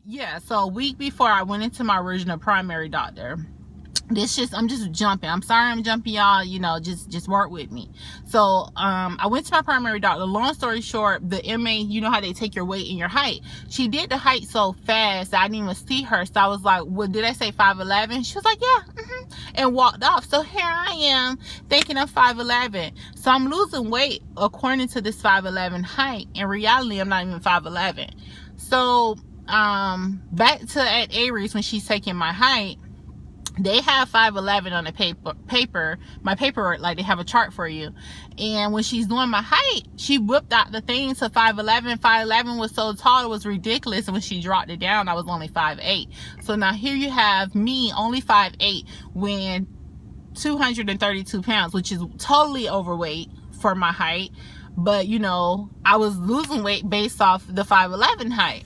yeah, so a week before I went into my original primary doctor. I'm just jumping. I'm sorry I'm jumping, y'all. You know, just work with me. So I went to my primary doctor. Long story short, the MA, you know how they take your weight and your height. She did the height so fast I didn't even see her. So I was like, well, did I say 5'11"? She was like, yeah. And walked off. So here I am thinking I'm 5'11". So I'm losing weight according to this 5'11" height. In reality, I'm not even 5'11". So back to at ERES when she's taking my height, they have 5'11" on the paper, my paperwork, like they have a chart for you. And when she's doing my height, she whipped out the thing to 5'11". 5'11" was so tall, it was ridiculous. And when she dropped it down, I was only 5'8". So now here you have me only 5'8" when 232 pounds, which is totally overweight for my height. But you know, I was losing weight based off the 5'11" height.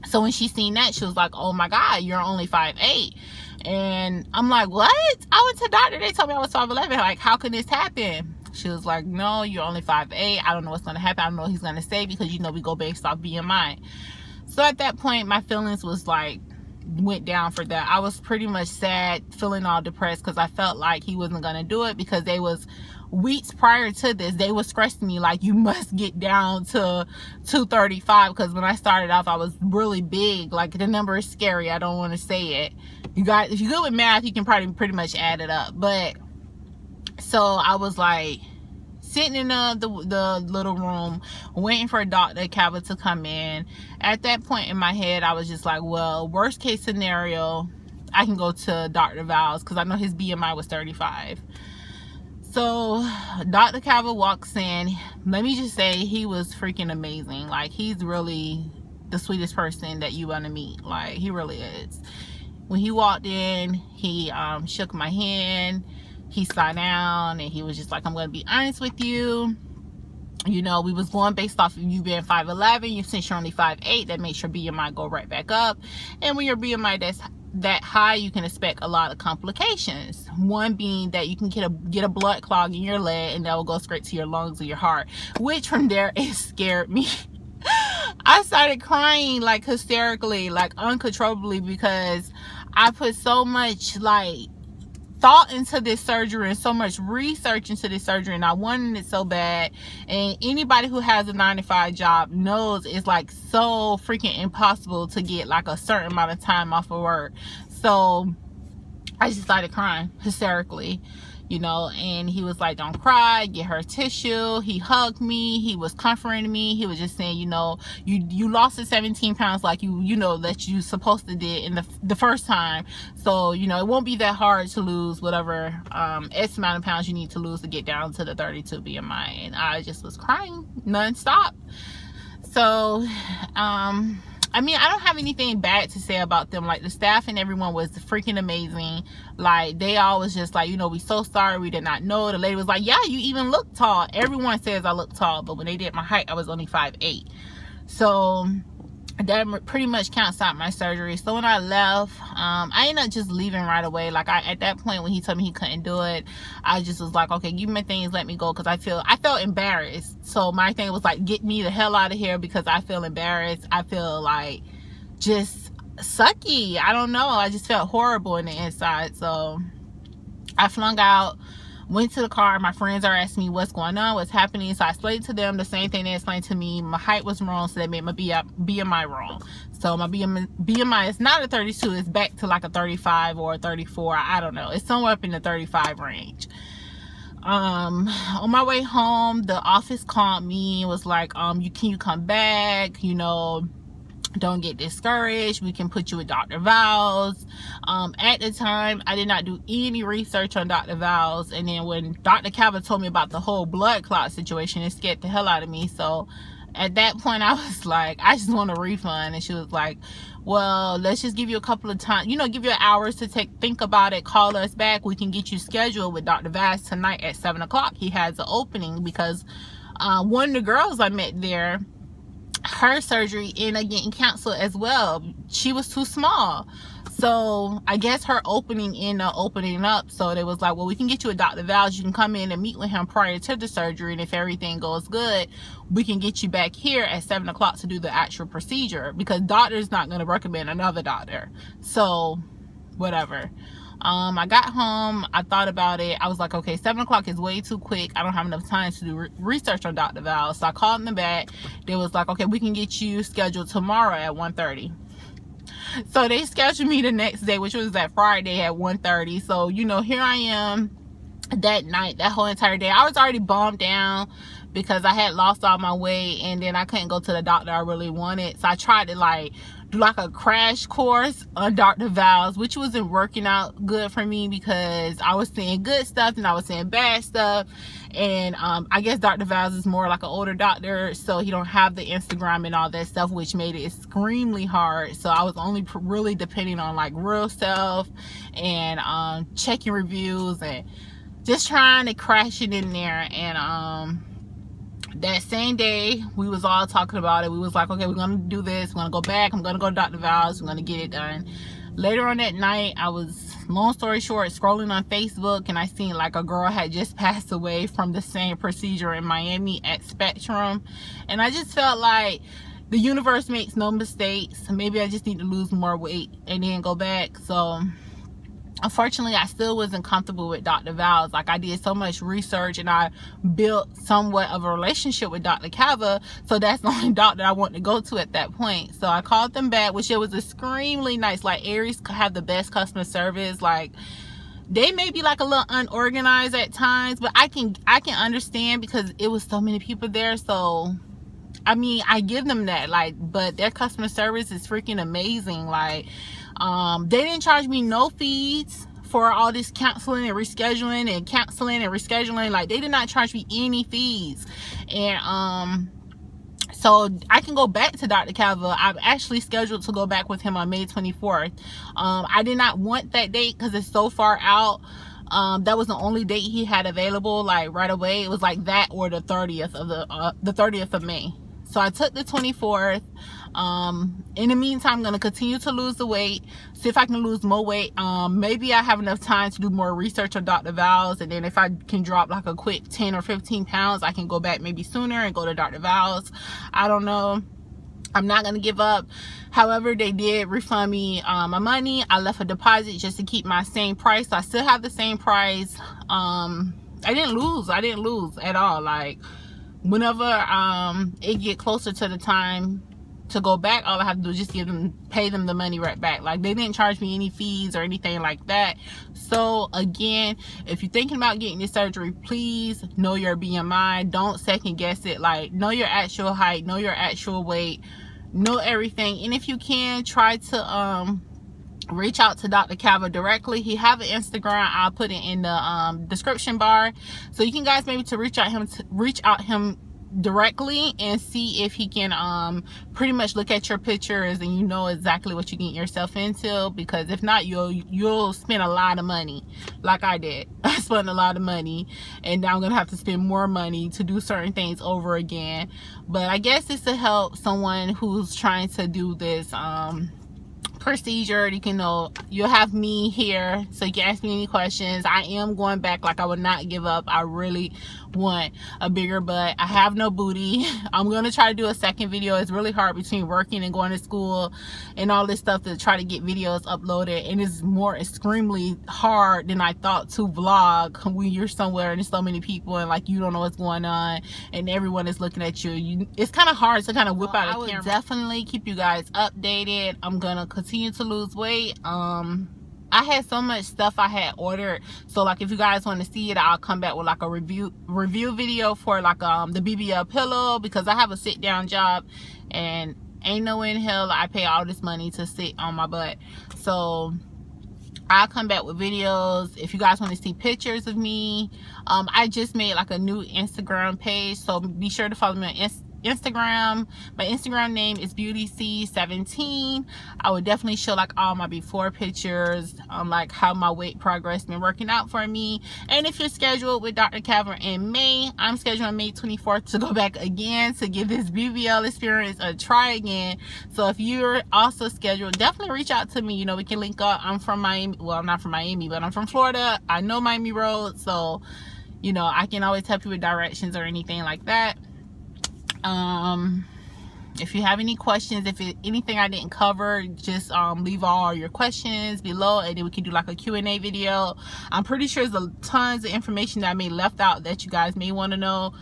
So when she seen that, she was like, oh my God, you're only 5'8". And I'm like, what? I went to the doctor. They told me I was 5'11". Like, how can this happen? She was like, no, you're only 5'8". I don't know what's going to happen. I don't know what he's going to say, because, you know, we go based off BMI. So at that point, my feelings was like, went down for that. I was pretty much sad, feeling all depressed, because I felt like he wasn't going to do it, because they was weeks prior to this, they was stressing me like, you must get down to 235, because when I started off, I was really big. Like, the number is scary. I don't want to say it. You guys, if you're good with math, you can probably pretty much add it up. But so I was like sitting in the little room waiting for Dr. Cava to come in. At that point in my head, I was just like, well, worst case scenario, I can go to Dr. Val's, because I know his BMI was 35. So Dr. Cava walks in. Let me just say, he was freaking amazing. Like, he's really the sweetest person that you want to meet. Like, he really is. When he walked in, he shook my hand. He sat down and he was just like, I'm going to be honest with you. You know, we was going based off of you being 5'11". Since you're only 5'8", that makes your BMI go right back up. And when your BMI that's that high, you can expect a lot of complications. One being that you can get a blood clog in your leg, and that will go straight to your lungs or your heart. Which from there, it scared me. I started crying like hysterically, like uncontrollably, because I put so much like thought into this surgery and so much research into this surgery, and I wanted it so bad. And anybody who has a 9-to-5 job knows it's like so freaking impossible to get like a certain amount of time off of work. So I just started crying hysterically, you know. And he was like, don't cry, get her tissue. He hugged me, he was comforting me. He was just saying, you know, you lost the 17 pounds like you know that you supposed to did in the first time. So, you know, it won't be that hard to lose whatever X amount of pounds you need to lose to get down to the 32 BMI. And I just was crying nonstop. So I mean, I don't have anything bad to say about them. Like, the staff and everyone was freaking amazing. Like, they all was just like, you know, we so sorry, we did not know. The lady was like, yeah, you even look tall. Everyone says I look tall, but when they did my height, I was only 5'8". So that pretty much counts out my surgery. So when I left, I ended up just leaving right away. Like, at that point when he told me he couldn't do it, I just was like, okay, give me my things, let me go, because I felt embarrassed. So my thing was like, get me the hell out of here, because I feel embarrassed. I feel like just sucky. I don't know, I just felt horrible in the inside. So I flung out, went to the car. My friends are asking me what's going on, what's happening. So I explained to them the same thing they explained to me. My height was wrong, so they made my BMI wrong. So my BMI is not a 32, it's back to like a 35 or a 34. I don't know, it's somewhere up in the 35 range. On my way home, the office called me and was like, can you come back, you know, don't get discouraged, we can put you with Dr. Val's. At the time, I did not do any research on Dr. Val's, and then when Dr. Cava told me about the whole blood clot situation, it scared the hell out of me. So at that point, I was like, I just want a refund. And she was like, well, let's just give you a couple of times, you know, give you hours to think about it, call us back, we can get you scheduled with Dr. Val's tonight at 7 o'clock. He has an opening, because one of the girls I met there, her surgery ended up getting canceled as well. She was too small. So I guess her opening ended up opening up. So they was like, well, we can get you a Dr. Val's. You can come in and meet with him prior to the surgery. And if everything goes good, we can get you back here at 7 o'clock to do the actual procedure, because doctor's not going to recommend another doctor. So whatever. I got home, I thought about it. I was like, okay, 7 o'clock is way too quick. I don't have enough time to do research on Dr. Val. So I called them back. They was like, okay, we can get you scheduled tomorrow at 1:30. So they scheduled me the next day, which was that Friday at 1:30. So, you know, here I am that night, that whole entire day. I was already bummed down because I had lost all my weight, and then I couldn't go to the doctor I really wanted. So I tried to like do like a crash course on Dr. Val's, which wasn't working out good for me because I was seeing good stuff and I was seeing bad stuff. And I guess Dr. Val's is more like an older doctor, so he don't have the Instagram and all that stuff, which made it extremely hard. So I was only really depending on like real self and checking reviews and just trying to crash it in there. And that same day we was all talking about it. We was like, okay, we're gonna do this, we're gonna go back, I'm gonna go to Dr. Val's, we're gonna get it done. Later on that night, I was, long story short, scrolling on Facebook, and I seen like a girl had just passed away from the same procedure in Miami at Spectrum. And I just felt like the universe makes no mistakes. Maybe I just need to lose more weight and then go back. So unfortunately, I still wasn't comfortable with Dr. Val's. Like, I did so much research and I built somewhat of a relationship with Dr. Cava, so that's the only doctor I wanted to go to at that point. So I called them back, which it was extremely nice. Like, ERES have the best customer service. Like, they may be like a little unorganized at times, but I can understand because it was so many people there. So I mean, I give them that, like, but their customer service is freaking amazing. Like, they didn't charge me no fees for all this canceling and rescheduling and canceling and rescheduling. Like, they did not charge me any fees. And so I can go back to Dr. Cava. I'm actually scheduled to go back with him on May 24th. I did not want that date because it's so far out. That was the only date he had available, like right away. It was like that or the 30th of the 30th of May. So I took the 24th. In the meantime, I'm going to continue to lose the weight, see if I can lose more weight. Maybe I have enough time to do more research on Dr. Val's, and then if I can drop like a quick 10 or 15 pounds, I can go back maybe sooner and go to Dr. Val's. I don't know. I'm not going to give up. However, they did refund me my money. I left a deposit just to keep my same price. So I still have the same price. I didn't lose at all. Like, whenever it get closer to the time to go back, all I have to do is just pay them the money right back. Like, they didn't charge me any fees or anything like that. So again, if you're thinking about getting this surgery, please know your BMI. Don't second guess it. Like, know your actual height, know your actual weight, know everything. And if you can, try to reach out to Dr. Cava directly. He have an Instagram. I'll put it in the description bar, so you can guys maybe to reach out him directly and see if he can pretty much look at your pictures and you know exactly what you get yourself into. Because if not, you'll spend a lot of money like I did. I spent a lot of money, and now I'm gonna have to spend more money to do certain things over again. But I guess it's to help someone who's trying to do this procedure. You can know you'll have me here, so you can ask me any questions. I am going back. Like, I would not give up. I really want a bigger butt. I have no booty. I'm gonna try to do a second video. It's really hard between working and going to school and all this stuff to try to get videos uploaded, and it's more extremely hard than I thought to vlog when you're somewhere and there's so many people and like you don't know what's going on and everyone is looking at you. It's kind of hard to kind of whip out a camera. I would definitely keep you guys updated. I'm gonna continue to lose weight. I had so much stuff I had ordered, so like if you guys want to see it, I'll come back with like a review video for like the BBL pillow, because I have a sit down job and ain't no in hell I pay all this money to sit on my butt. So I'll come back with videos. If you guys want to see pictures of me, I just made like a new Instagram page, so be sure to follow me on Instagram. My Instagram name is BeautyC17. I would definitely show like all my before pictures, like how my weight progress been working out for me. And if you're scheduled with Dr. Calvin in May, I'm scheduled on May 24th to go back again to give this BBL experience a try again. So if you're also scheduled, definitely reach out to me. You know, we can link up. I'm from Miami. Well, I'm not from Miami, but I'm from Florida. I know Miami Road, so you know, I can always help you with directions or anything like that. If you have any questions, if anything I didn't cover, just leave all your questions below, and then we can do like a Q&A video. I'm pretty sure there's tons of information that I may left out that you guys may want to know.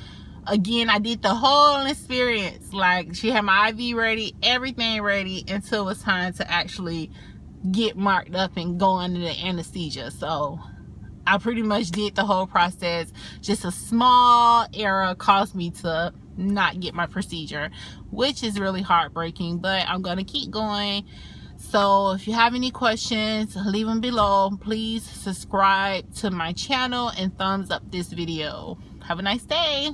Again, I did the whole experience. Like, she had my IV ready, everything ready, until it was time to actually get marked up and go under the anesthesia. So I pretty much did the whole process. Just a small error caused me to not get my procedure, which is really heartbreaking, but I'm gonna keep going. So if you have any questions, leave them below. Please subscribe to my channel and thumbs up this video. Have a nice day.